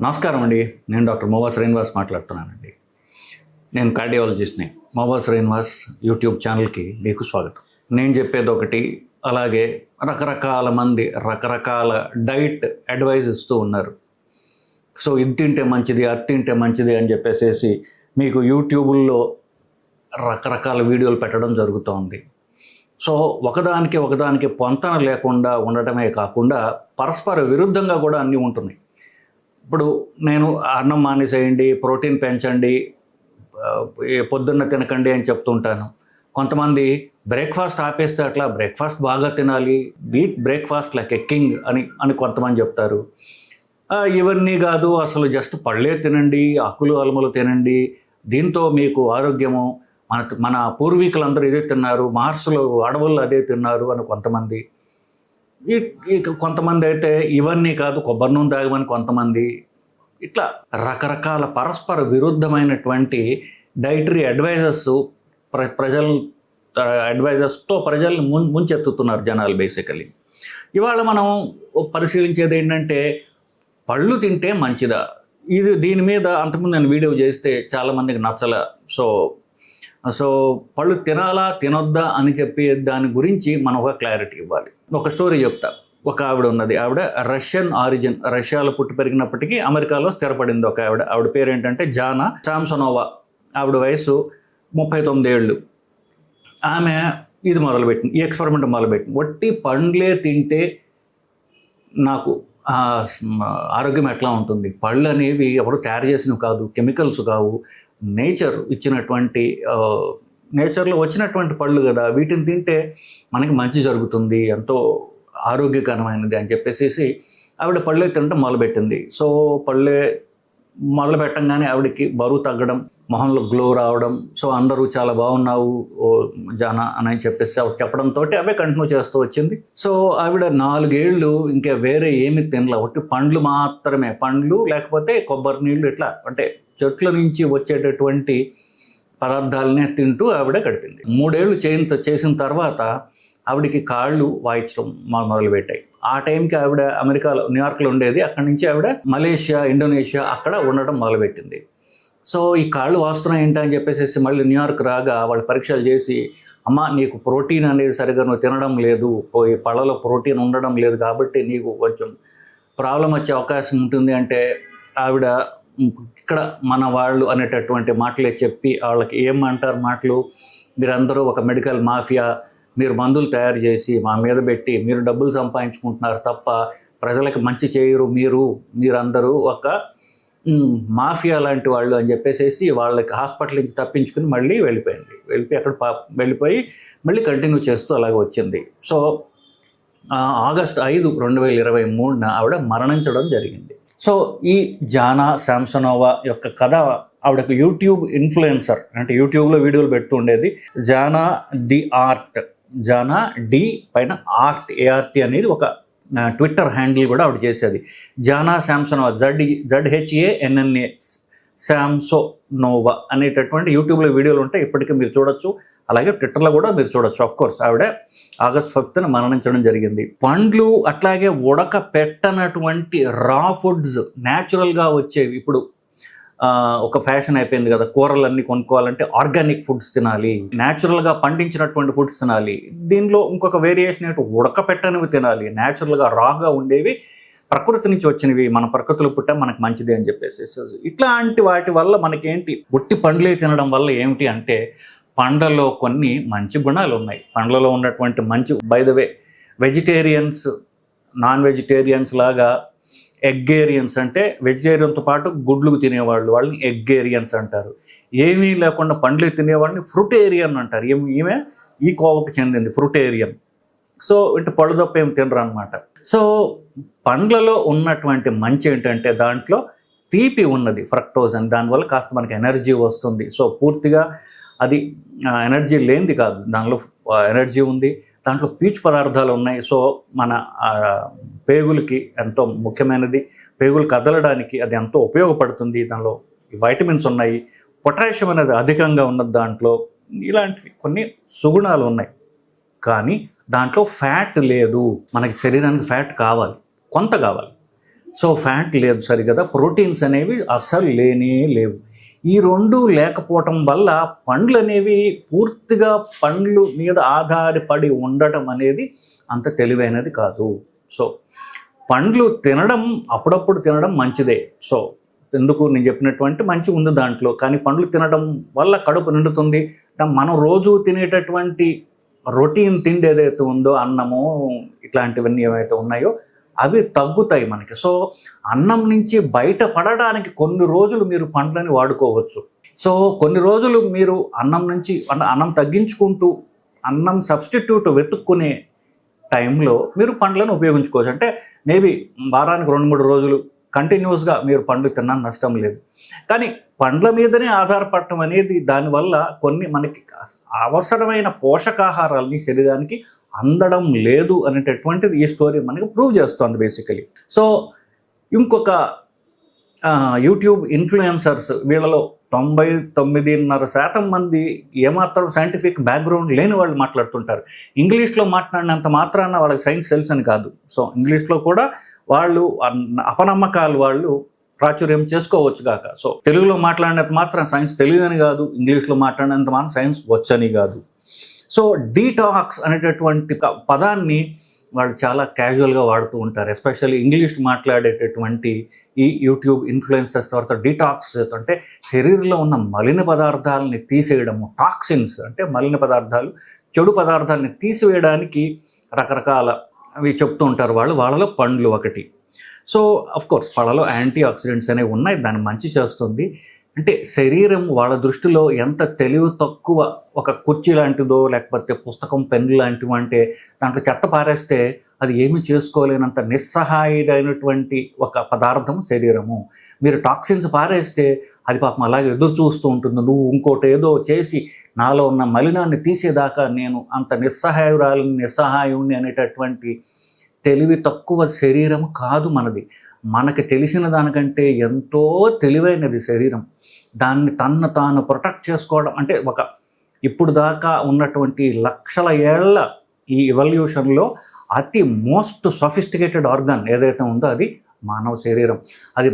నమస్కారం అండి. నేను డాక్టర్ మోవా శ్రీనివాస్ మాట్లాడుతున్నానండి. నేను కార్డియాలజిస్ట్ని. మోవా శ్రీనివాస్ యూట్యూబ్ ఛానల్కి మీకు స్వాగతం. నేను చెప్పేది ఒకటి, అలాగే రకరకాల మంది రకరకాల డైట్ అడ్వైజ్ ఇస్తూ ఉన్నారు. సో ఇది తింటే మంచిది, అది తింటే మంచిది అని చెప్పేసి మీకు యూట్యూబ్లో రకరకాల వీడియోలు పెట్టడం జరుగుతోంది. సో ఒకదానికి పొంతన లేకుండా ఉండటమే కాకుండా పరస్పర విరుద్ధంగా కూడా అన్నీ ఉంటున్నాయి. ఇప్పుడు నేను అన్నం మానేసేయండి, ప్రోటీన్ పెంచండి, పొద్దున్న తినకండి అని చెప్తుంటాను. కొంతమంది బ్రేక్ఫాస్ట్ ఆపేస్తే అట్లా బ్రేక్ఫాస్ట్ బాగా తినాలి, beat breakfast like a king అని కొంతమంది చెప్తారు. ఇవన్నీ కాదు, అసలు జస్ట్ పళ్ళే తినండి, ఆకులు అలములు తినండి, దీంతో మీకు ఆరోగ్యము, మన పూర్వీకులందరూ ఇదే తిన్నారు, మహర్షులు అడవుల్లో అదే తిన్నారు అని కొంతమంది. కొంతమంది అయితే ఇవన్నీ కాదు కొబ్బరి నూనె తాగమని కొంతమంది. ఇట్లా రకరకాల పరస్పర విరుద్ధమైనటువంటి డైటరీ అడ్వైజర్స్తో ప్రజల్ని ముంచెత్తుతున్నారు జనాలు బేసికలీ. ఇవాళ మనం పరిశీలించేది ఏంటంటే, పళ్ళు తింటే మంచిదా? దీని మీద అంతకుముందు నేను వీడియో చేస్తే చాలామందికి నచ్చల. సో పళ్ళు తినాలా తినొద్దా అని చెప్పి దాని గురించి మనం ఒక క్లారిటీ ఇవ్వాలి. ఒక స్టోరీ చెప్తా. ఒక ఆవిడ ఉన్నది. ఆవిడ రష్యన్ ఆరిజిన్, రష్యాలో పుట్టి పెరిగినప్పటికీ అమెరికాలో స్థిరపడింది ఒక ఆవిడ పేరు ఏంటంటే జానా సామ్సనోవా. ఆవిడ వయసు 39 ఏళ్ళు. ఆమె ఇది మొదలుపెట్టింది, ఈ ఎక్స్పెరిమెంట్ మొదలుపెట్టింది. వట్టి పండ్లే తింటే నాకు ఆరోగ్యం ఎట్లా ఉంటుంది? పళ్ళు అనేవి ఎవరు తయారు చేసినవి కాదు, కెమికల్స్ కావు, నేచర్లో వచ్చినటువంటి పళ్ళు కదా, వీటిని తింటే మనకి మంచి జరుగుతుంది, ఎంతో ఆరోగ్యకరమైనది అని చెప్పేసి ఆవిడ పళ్ళే తినడం మొదలుపెట్టింది. సో పళ్ళే మొదలు పెట్టంగానే ఆవిడకి బరువు తగ్గడం, మొహంలో గ్లో రావడం, సో అందరూ చాలా బాగున్నావు జానా అని చెప్పేసి ఆవిడ చెప్పడంతో అవే కంటిన్యూ చేస్తూ వచ్చింది. సో ఆవిడ 4 ఏళ్ళు ఇంకా వేరే ఏమి తినలే, ఒకటి పండ్లు మాత్రమే, పండ్లు లేకపోతే కొబ్బరి నీళ్ళు, ఇట్లా అంటే చెట్ల నుంచి వచ్చేటటువంటి పదార్థాలనే తింటూ ఆవిడ గడిపింది. 3 ఏళ్ళు చేసిన తర్వాత ఆవిడకి కాళ్ళు వాయించడం మొదలుపెట్టాయి. ఆ టైంకి ఆవిడ అమెరికాలో, న్యూయార్క్లో ఉండేది. అక్కడి నుంచి ఆవిడ మలేషియా, ఇండోనేషియా అక్కడ ఉండడం మొదలుపెట్టింది. సో ఈ కాళ్ళు వాస్తున్నాయి ఏంటి అని చెప్పేసి మళ్ళీ న్యూయార్క్ రాగా వాళ్ళు పరీక్షలు చేసి, అమ్మ నీకు ప్రోటీన్ అనేది సరిగ్గా నువ్వు తినడం లేదు, ఈ పళ్ళలో ప్రోటీన్ ఉండడం లేదు, కాబట్టి నీకు కొంచెం ప్రాబ్లం వచ్చే అవకాశం ఉంటుంది అంటే, ఆవిడ ఇక్కడ మన వాళ్ళు అనేటటువంటి మాటలే చెప్పి వాళ్ళకి ఏమంటారు మాటలు, మీరందరూ ఒక మెడికల్ మాఫియా, మీరు మందులు తయారు చేసి మా మీద పెట్టి మీరు డబ్బులు సంపాదించుకుంటున్నారు తప్ప ప్రజలకు మంచి చేయరు, మీరందరూ ఒక మాఫియా లాంటి వాళ్ళు అని చెప్పేసి వాళ్ళకి హాస్పిటల్ నుంచి తప్పించుకుని మళ్ళీ వెళ్ళిపోయి మళ్ళీ కంటిన్యూ చేస్తూ అలాగే వచ్చింది. సో ఆగస్టు 5, 2023 ఆవిడ మరణించడం జరిగింది. సో ఈ జానా సామ్సనోవా యొక్క కథ, ఆవిడకు యూట్యూబ్ ఇన్ఫ్లుయెన్సర్, అంటే యూట్యూబ్లో వీడియోలు పెడుతూ ఉండేది. జానా డి పైన ఆర్ట్, ART అనేది ఒక ట్విట్టర్ హ్యాండిల్ కూడా ఆవిడ చేసేది. జానా సామ్సనోవా, ZHANNA సామ్సోనోవా అనేటటువంటి యూట్యూబ్లో వీడియోలు ఉంటాయి, ఇప్పటికీ మీరు చూడొచ్చు. అలాగే ట్విట్టర్లో కూడా మీరు చూడొచ్చు. ఆఫ్ కోర్స్ ఆవిడ ఆగస్ట్ 5న మరణించడం జరిగింది. పండ్లు అట్లాగే ఉడకపెట్టనటువంటి రా ఫుడ్స్, న్యాచురల్గా వచ్చేవి, ఇప్పుడు ఒక ఫ్యాషన్ అయిపోయింది కదా, కూరలన్నీ కొనుక్కోవాలంటే ఆర్గానిక్ ఫుడ్స్ తినాలి, న్యాచురల్గా పండించినటువంటి ఫుడ్స్ తినాలి. దీనిలో ఇంకొక వేరియేషన్ ఏంటి, ఉడకపెట్టనివి తినాలి, న్యాచురల్గా రాగా ఉండేవి, ప్రకృతి నుంచి వచ్చినవి, మన ప్రకృతిలో పుట్ట మనకు మంచిది అని చెప్పేసి. ఇట్లాంటి వాటి వల్ల మనకేంటి, ఒట్టి పండ్లే తినడం వల్ల ఏమిటి అంటే, పండ్లలో కొన్ని మంచి గుణాలు ఉన్నాయి. పండ్లలో ఉన్నటువంటి మంచి, by the way vegetarians, non vegetarians లాగా ఎగ్గేరియన్స్, అంటే వెజిటేరియన్తో పాటు గుడ్లు తినేవాళ్ళు, వాళ్ళని ఎగ్గేరియన్స్ అంటారు. ఏమీ లేకుండా పండ్లు తినేవాళ్ళని ఫ్రూటేరియన్ అంటారు. ఈమె ఈ కోవకు చెందింది, ఫ్రూటేరియన్. సో ఇటు పళ్ళు తప్ప ఏమి తినరు అనమాట. సో పండ్లలో ఉన్నటువంటి మంచి ఏంటంటే, దాంట్లో తీపి ఉన్నది, ఫ్రక్టోజ్ అని, దానివల్ల కాస్త మనకి ఎనర్జీ వస్తుంది. సో పూర్తిగా అది ఎనర్జీ లేనిది కాదు, దానిలో ఎనర్జీ ఉంది, దాంట్లో పీచు పదార్థాలు ఉన్నాయి. సో మన పేగులకి ఎంతో ముఖ్యమైనది, పేగులు కదలడానికి అది ఎంతో ఉపయోగపడుతుంది. దానిలో వైటమిన్స్ ఉన్నాయి, పొటాషియం అనేది అధికంగా ఉన్నది దాంట్లో, ఇలాంటివి కొన్ని సుగుణాలు ఉన్నాయి. కానీ దాంట్లో ఫ్యాట్ లేదు. మనకి శరీరానికి ఫ్యాట్ కావాలి, కొంత కావాలి. సో ఫ్యాట్ లేదు సరిగదా, ప్రోటీన్స్ అనేవి అస్సలు లేనే లేవు. ఈ రెండు లేకపోవటం వల్ల పండ్లు అనేవి పూర్తిగా పండ్లు మీద ఆధారపడి ఉండటం అనేది అంత తెలివైనది కాదు. సో పండ్లు తినడం అప్పుడప్పుడు తినడం మంచిదే. సో ఎందుకు నేను చెప్పినటువంటి మంచి ఉంది దాంట్లో, కానీ పండ్లు తినడం వల్ల కడుపు నిండుతుంది. మనం రోజు తినేటటువంటి రొటీన్ తిండి ఏదైతే ఉందో, అన్నము ఇట్లాంటివన్నీ ఏవైతే ఉన్నాయో అవి తగ్గుతాయి మనకి. సో అన్నం నుంచి బయటపడడానికి కొన్ని రోజులు మీరు పండ్లని వాడుకోవచ్చు. సో కొన్ని రోజులు మీరు అన్నం నుంచి అన్నం తగ్గించుకుంటూ అన్నం సబ్స్టిట్యూట్ వెతుక్కునే టైంలో మీరు పండ్లను ఉపయోగించుకోవచ్చు. అంటే మేబీ వారానికి 2-3 రోజులు కంటిన్యూస్గా మీరు పండ్లు తిన్నా నష్టం లేదు. కానీ పండ్ల మీదనే ఆధారపడటం అనేది దానివల్ల కొన్ని మనకి అవసరమైన పోషకాహారాలని శరీరానికి అందడం లేదు అనేటటువంటిది ఈ స్టోరీ మనకి ప్రూవ్ చేస్తుంది బేసికలీ. సో ఇంకొక యూట్యూబ్ ఇన్ఫ్లుయెన్సర్స్, వీళ్ళలో 99.5% మంది ఏమాత్రం సైంటిఫిక్ బ్యాక్గ్రౌండ్ లేని వాళ్ళు మాట్లాడుతుంటారు. ఇంగ్లీష్లో మాట్లాడినంత మాత్రాన వాళ్ళకి సైన్స్ తెలుసు అని కాదు. సో ఇంగ్లీష్లో కూడా వాళ్ళు అపనమ్మకాలు వాళ్ళు ప్రాచుర్యం చేసుకోవచ్చు కాక. సో తెలుగులో మాట్లాడినంత మాత్రం సైన్స్ తెలియదని కాదు, ఇంగ్లీష్లో మాట్లాడినంత మాత్రం సైన్స్ వచ్చని కాదు. సో డీటాక్స్ అనేటటువంటి పదాన్ని వాళ్ళు చాలా క్యాజువల్గా వాడుతూ ఉంటారు. ఎస్పెషల్లీ ఇంగ్లీష్ మాట్లాడేటటువంటి ఈ యూట్యూబ్ ఇన్ఫ్లుయెన్సర్స్ తర్వాత డీటాక్స్ అంటే శరీరంలో ఉన్న మలిన పదార్థాలని తీసేయడము, టాక్సిన్స్ అంటే మలిన పదార్థాలు, చెడు పదార్థాలని తీసివేయడానికి రకరకాల అవి చెప్తూ ఉంటారు వాళ్ళు. వాళ్ళలో పండ్లు ఒకటి. సో అఫ్కోర్స్ పళ్ళలో యాంటీ ఆక్సిడెంట్స్ అనేవి ఉన్నాయి, దాన్ని మంచి చేస్తుంది. అంటే శరీరం వాళ్ళ దృష్టిలో ఎంత తెలివి తక్కువ ఒక కుర్చీ లాంటిదో లేకపోతే పుస్తకం పెన్ను లాంటివి, అంటే దాంట్లో చెత్త పారేస్తే అది ఏమీ చేసుకోలేనంత నిస్సహాయుడైనటువంటి ఒక పదార్థం శరీరము. మీరు టాక్సిన్స్ పారేస్తే అది పాపం అలాగే ఎదురు చూస్తూ ఉంటుంది. నువ్వు ఇంకోటి ఏదో చేసి నాలో ఉన్న మలినాన్ని తీసేదాకా నేను అంత నిస్సహాయుణ్ణి అనేటటువంటి తెలివి తక్కువ శరీరం కాదు మనది. మనకి తెలిసిన దానికంటే ఎంతో తెలివైనది శరీరం. దాన్ని తన్ను తాను ప్రొటెక్ట్ చేసుకోవడం అంటే ఇప్పుడు దాకా ఉన్నటువంటి లక్షల ఏళ్ల ఈ ఎవల్యూషన్లో అతి మోస్ట్ సొఫిస్టికేటెడ్ ఆర్గాన్ ఏదైతే ఉందో అది మానవ శరీరం. అది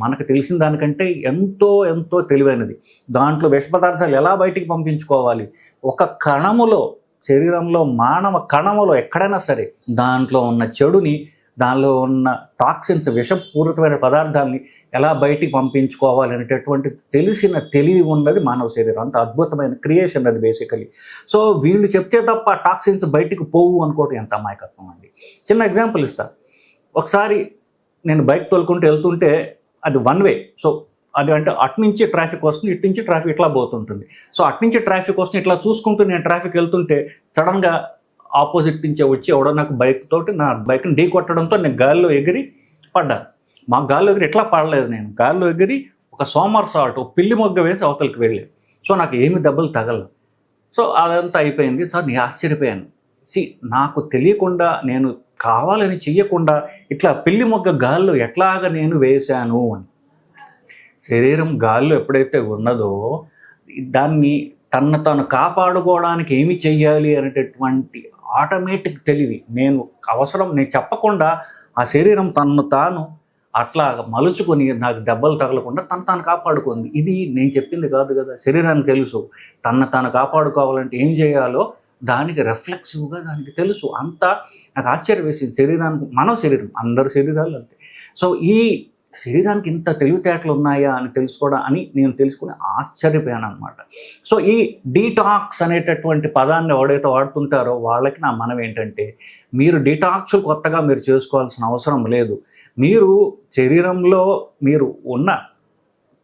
మనకు తెలిసిన దానికంటే ఎంతో ఎంతో తెలివైనది. దాంట్లో విష పదార్థాలు ఎలా బయటికి పంపించుకోవాలి, ఒక కణములో శరీరంలో మానవ కణములో ఎక్కడైనా సరే దాంట్లో ఉన్న చెడుని, దానిలో ఉన్న టాక్సిన్స్ విషపూరితమైన పదార్థాలని ఎలా బయటికి పంపించుకోవాలి అనేటటువంటి తెలివి ఉన్నది మానవ శరీరం. అంత అద్భుతమైన క్రియేషన్ అది బేసికలీ. సో వీళ్ళు చెప్తే తప్ప టాక్సిన్స్ బయటికి పోవు అనుకోవటం ఎంత అమాయకత్వం అండి. చిన్న ఎగ్జాంపుల్ ఇస్తా. ఒకసారి నేను బైక్ తోలుకుంటూ వెళ్తుంటే అది 1 వే. సో అది అంటే అటు నుంచి ట్రాఫిక్ వస్తుంది, ఇటు నుంచి ట్రాఫిక్ ఇట్లా పోతుంటుంది. సో అటు నుంచి ట్రాఫిక్ వస్తుంది, ఇట్లా చూసుకుంటూ నేను ట్రాఫిక్ వెళ్తుంటే సడన్గా ఆపోజిట్ నుంచే వచ్చి ఎవడో నాకు బైక్ తోటి నా బైక్ని ఢీ కొట్టడంతో నేను గాల్లో ఎగిరి పడ్డాను. మా గాల్లో ఎగిరి ఎట్లా పడలేదు, నేను గాల్లో ఎగిరి ఒక సోమర్సాల్ట్ పిల్లి మొగ్గ వేసి అవతలకి వెళ్ళాను. సో నాకు ఏమి దెబ్బలు తగలదు. సో అదంతా అయిపోయింది. సార్ నేను ఆశ్చర్యపోయాను. నాకు తెలియకుండా, నేను కావాలని చెయ్యకుండా ఇట్లా పిల్లి మొగ్గ గాల్లో ఎట్లాగా నేను వేశాను అని. శరీరం గాల్లో ఎప్పుడైతే ఉన్నదో దాన్ని తను కాపాడుకోవడానికి ఏమి చెయ్యాలి అనేటటువంటి ఆటోమేటిక్ తెలివి నేను చెప్పకుండా ఆ శరీరం తన్ను తాను అట్లా మలుచుకొని నాకు దెబ్బలు తగలకుండా తాను కాపాడుకుంది. ఇది నేను చెప్పింది కాదు కదా, శరీరానికి తెలుసు. తాను కాపాడుకోవాలంటే ఏం చేయాలో దానికి రిఫ్లెక్సివ్గా దానికి తెలుసు. అంతా నాకు ఆశ్చర్యం వేసింది. మన శరీరం అందరి శరీరాలు అంతే. సో ఈ శరీరానికి ఇంత తెలివితేటలు ఉన్నాయా అని నేను తెలుసుకుని ఆశ్చర్యపోయాను అనమాట. సో ఈ డీటాక్స్ అనేటటువంటి పదాన్ని ఎవడైతే వాడుతుంటారో వాళ్ళకి నా మనం ఏంటంటే, మీరు డీటాక్స్ కొత్తగా మీరు చేసుకోవాల్సిన అవసరం లేదు. మీరు శరీరంలో మీరు ఉన్న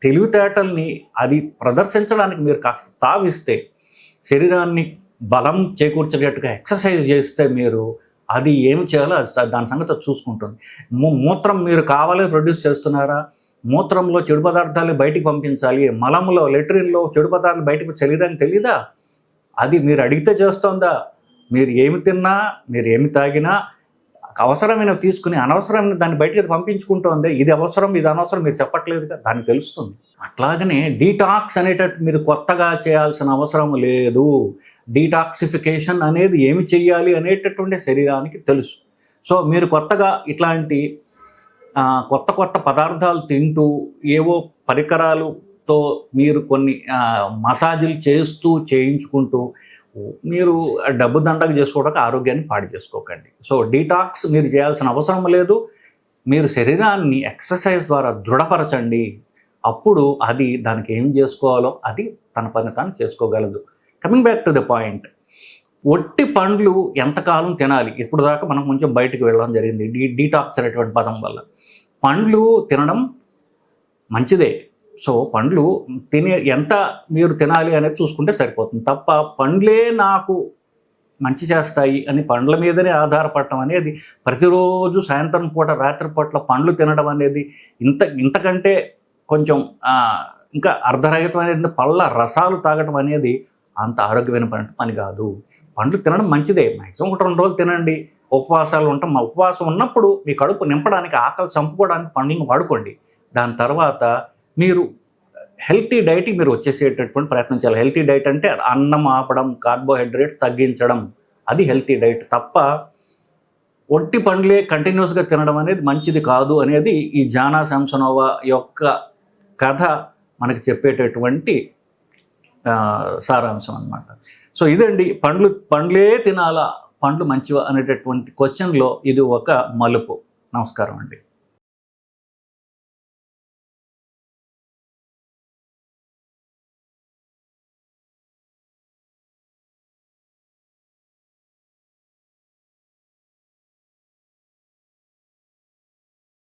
తెలివితేటల్ని అది ప్రదర్శించడానికి మీరు కాస్త తావిస్తే, శరీరాన్ని బలం చేకూర్చేటట్టుగా ఎక్సర్సైజ్ చేస్తే మీరు అది ఏమి చేయాలో దాని సంగతి చూసుకుంటుంది. మూత్రం మీరు కావాలని ప్రొడ్యూస్ చేస్తున్నారా, మూత్రంలో చెడు పదార్థాలు బయటికి పంపించాలి, మలంలో లెట్రిన్లో చెడు పదార్థాలు బయటకు శరీరానికి తెలీదా? అది మీరు అడిగితే చేస్తుందా? మీరు ఏమి తిన్నా, మీరు ఏమి తాగినా అవసరమైనవి తీసుకుని అనవసరమైన దాన్ని బయటకు పంపించుకుంటుంది. ఇది అవసరం, ఇది అనవసరం మీరు చెప్పట్లేదుగా, దానికి తెలుస్తుంది. అట్లాగనే డీటాక్స్ అనేటట్టు మీరు కొత్తగా చేయాల్సిన అవసరం లేదు. డీటాక్సిఫికేషన్ అనేది ఏమి చెయ్యాలి అనేటటువంటి శరీరానికి తెలుసు. సో మీరు కొత్తగా ఇట్లాంటి కొత్త కొత్త పదార్థాలు తింటూ ఏవో పరికరాలతో మీరు కొన్ని మసాజులు చేయించుకుంటూ మీరు డబ్బు దండగ చేసుకోవడానికి ఆరోగ్యాన్ని పాడు చేసుకోకండి. సో డీటాక్స్ మీరు చేయాల్సిన అవసరం లేదు. మీరు శరీరాన్ని ఎక్సర్సైజ్ ద్వారా దృఢపరచండి. అప్పుడు అది దానికి ఏం చేసుకోవాలో అది తన పని తాను చేసుకోగలదు. Coming back to the point, ఒట్టి పండ్లు ఎంతకాలం తినాలి? ఇప్పుడు దాకా మనం కొంచెం బయటకు వెళ్ళడం జరిగింది డీటాక్స్ అనేటువంటి పదం వల్ల. పండ్లు తినడం మంచిదే. సో పండ్లు ఎంత మీరు తినాలి అనేది చూసుకుంటే సరిపోతుంది తప్ప పండ్లే నాకు మంచి చేస్తాయి అని పండ్ల మీదనే ఆధారపడటం అనేది, ప్రతిరోజు సాయంత్రం పూట రాత్రి పూటల పండ్లు తినడం అనేది ఇంతకంటే కొంచెం ఇంకా అర్ధరహితమైన పళ్ళ రసాలు తాగడం అనేది అంత ఆరోగ్యమైన పని కాదు. పండ్లు తినడం మంచిదే, మ్యాక్సిమం 1-2 రోజులు తినండి. ఉపవాసాలు ఉంటాం, మా ఉపవాసం ఉన్నప్పుడు మీ కడుపు నింపడానికి, ఆకలి చంపుకోవడానికి పండ్లను వాడుకోండి. దాని తర్వాత మీరు హెల్తీ డైట్కి మీరు వచ్చేసేటటువంటి ప్రయత్నం చేయాలి. హెల్తీ డైట్ అంటే అన్నం ఆపడం, కార్బోహైడ్రేట్స్ తగ్గించడం, అది హెల్తీ డైట్ తప్ప ఒట్టి పండ్లే కంటిన్యూస్గా తినడం అనేది మంచిది కాదు అనేది ఈ జానా శాంసనోవా యొక్క కథ మనకి చెప్పేటటువంటి సారాంశం అన్నమాట. సో ఇదండి, పండ్లే తినాలా, పండ్లు మంచివా అనేటటువంటి క్వశ్చన్లో ఇది ఒక మలుపు. నమస్కారం అండి.